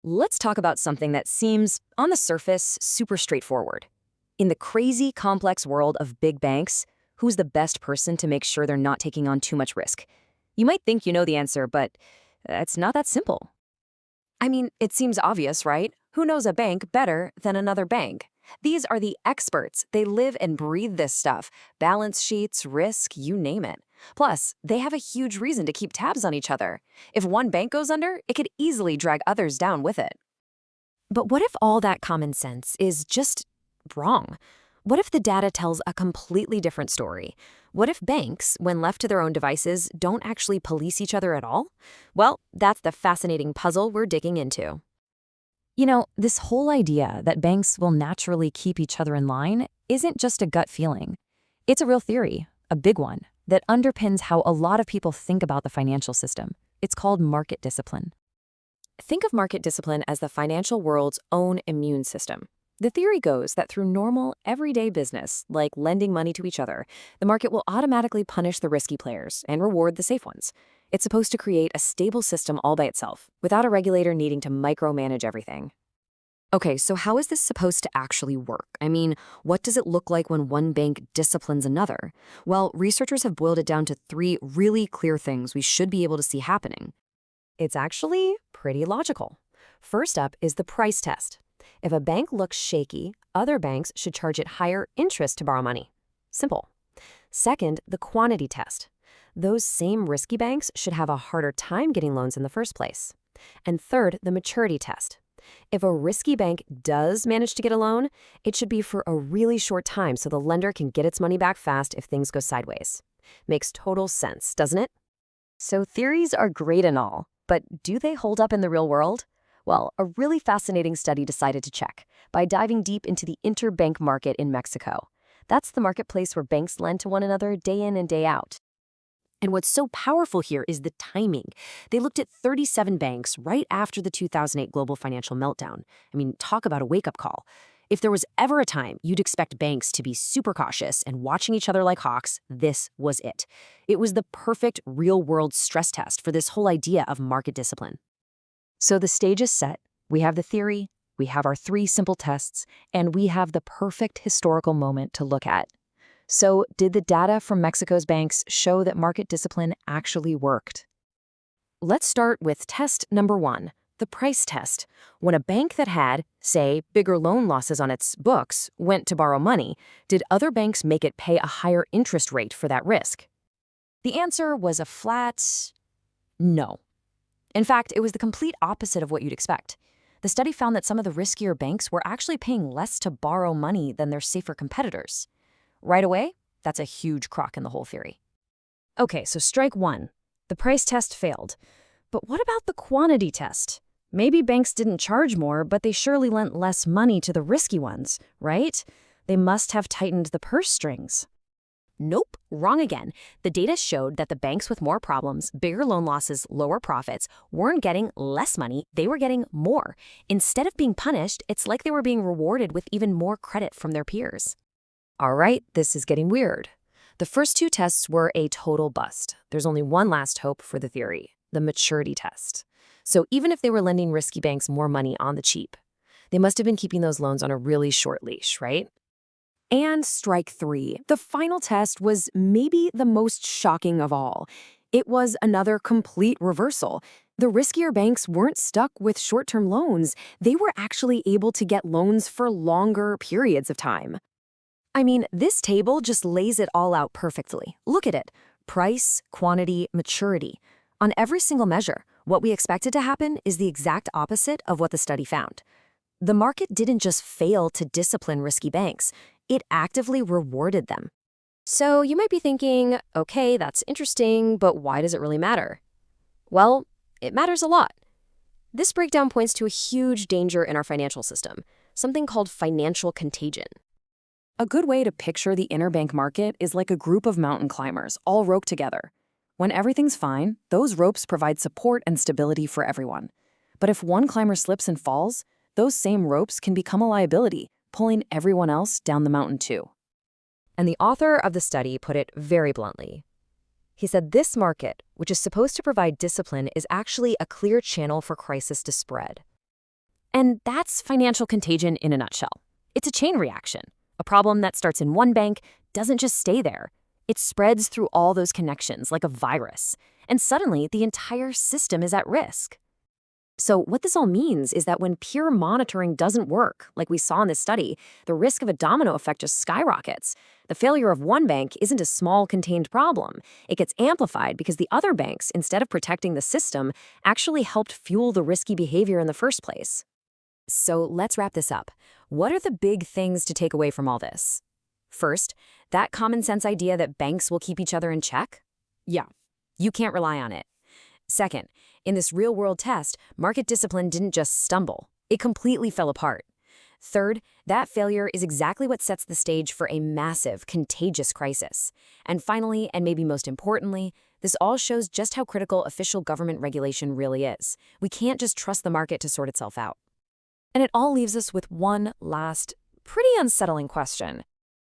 Let's talk about something that seems, on the surface, super straightforward. In the crazy, complex world of big banks, who's the best person to make sure they're not taking on too much risk? You might think you know the answer, but it's not that simple. I mean, it seems obvious, right? Who knows a bank better than another bank? These are the experts. They live and breathe this stuff. Balance sheets, risk, you name it. Plus, they have a huge reason to keep tabs on each other. If one bank goes under, it could easily drag others down with it. But what if all that common sense is just wrong? What if the data tells a completely different story? What if banks, when left to their own devices, don't actually police each other at all? Well, that's the fascinating puzzle we're digging into. This whole idea that banks will naturally keep each other in line isn't just a gut feeling. It's a real theory, a big one, that underpins how a lot of people think about the financial system. It's called market discipline. Think of market discipline as the financial world's own immune system. The theory goes that through normal, everyday business, like lending money to each other, the market will automatically punish the risky players and reward the safe ones. It's supposed to create a stable system all by itself, without a regulator needing to micromanage everything. Okay, so how is this supposed to actually work? I mean, what does it look like when one bank disciplines another? Well, researchers have boiled it down to three really clear things we should be able to see happening. It's actually pretty logical. First up is the price test. If a bank looks shaky, other banks should charge it higher interest to borrow money. Simple. Second, the quantity test. Those same risky banks should have a harder time getting loans in the first place. And third, the maturity test. If a risky bank does manage to get a loan, it should be for a really short time so the lender can get its money back fast if things go sideways. Makes total sense, doesn't it? So theories are great and all, but do they hold up in the real world? Well, a really fascinating study decided to check by diving deep into the interbank market in Mexico. That's the marketplace where banks lend to one another day in and day out. And what's so powerful here is the timing. They looked at 37 banks right after the 2008 global financial meltdown. I mean, talk about a wake-up call. If there was ever a time you'd expect banks to be super cautious and watching each other like hawks, this was it. It was the perfect real-world stress test for this whole idea of market discipline. So the stage is set. We have the theory, we have our three simple tests, and we have the perfect historical moment to look at. So, did the data from Mexico's banks show that market discipline actually worked? Let's start with test number one, the price test. When a bank that had, say, bigger loan losses on its books went to borrow money, did other banks make it pay a higher interest rate for that risk? The answer was a flat no. In fact, it was the complete opposite of what you'd expect. The study found that some of the riskier banks were actually paying less to borrow money than their safer competitors. Right away, that's a huge crock in the whole theory. Okay, so strike one. The price test failed. But what about the quantity test? Maybe banks didn't charge more, but they surely lent less money to the risky ones, right? They must have tightened the purse strings. Nope, wrong again. The data showed that the banks with more problems, bigger loan losses, lower profits, weren't getting less money, they were getting more. Instead of being punished, it's like they were being rewarded with even more credit from their peers. All right, this is getting weird. The first two tests were a total bust. There's only one last hope for the theory, the maturity test. So even if they were lending risky banks more money on the cheap, they must have been keeping those loans on a really short leash, right? And strike three. The final test was maybe the most shocking of all. It was another complete reversal. The riskier banks weren't stuck with short-term loans. They were actually able to get loans for longer periods of time. I mean, this table just lays it all out perfectly. Look at it. Price, quantity, maturity. On every single measure, what we expected to happen is the exact opposite of what the study found. The market didn't just fail to discipline risky banks. It actively rewarded them. So you might be thinking, okay, that's interesting, but why does it really matter? Well, it matters a lot. This breakdown points to a huge danger in our financial system, something called financial contagion. A good way to picture the interbank market is like a group of mountain climbers, all roped together. When everything's fine, those ropes provide support and stability for everyone. But if one climber slips and falls, those same ropes can become a liability, pulling everyone else down the mountain too. And the author of the study put it very bluntly. He said this market, which is supposed to provide discipline, is actually a clear channel for crisis to spread. And that's financial contagion in a nutshell. It's a chain reaction. A problem that starts in one bank doesn't just stay there. It spreads through all those connections like a virus. And suddenly, the entire system is at risk. So what this all means is that when pure monitoring doesn't work, like we saw in this study, the risk of a domino effect just skyrockets. The failure of one bank isn't a small contained problem. It gets amplified because the other banks, instead of protecting the system, actually helped fuel the risky behavior in the first place. So let's wrap this up. What are the big things to take away from all this? First, that common sense idea that banks will keep each other in check? Yeah, you can't rely on it. Second, in this real-world test, market discipline didn't just stumble. It completely fell apart. Third, that failure is exactly what sets the stage for a massive, contagious crisis. And finally, and maybe most importantly, this all shows just how critical official government regulation really is. We can't just trust the market to sort itself out. And it all leaves us with one last, pretty unsettling question.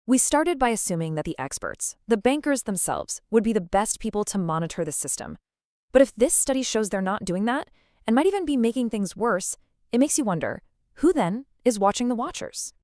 We started by assuming that the experts, the bankers themselves, would be the best people to monitor the system. But if this study shows they're not doing that, and might even be making things worse, it makes you wonder, who then is watching the watchers?